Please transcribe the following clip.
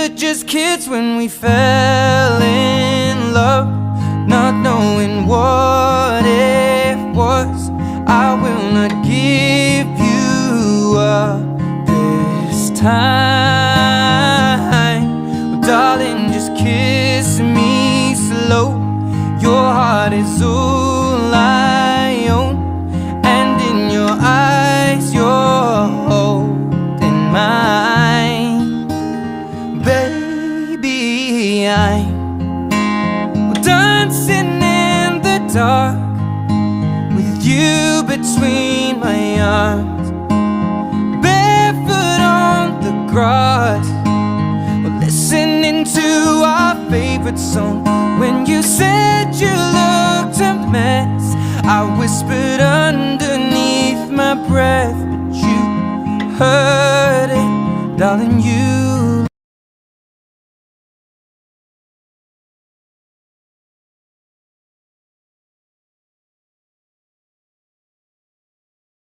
were just kids when we fell in love, not knowing what it was. I will not give you up this time. Well, darling, just kiss me slow. Your heart is all I own, and in your eyes you're holding mine. Baby, I'm dancing in the dark with you between my arms, barefoot on the grass. We're listening to our favorite song. When you said you looked a mess, I whispered underneath my breath, but you heard it, darling, you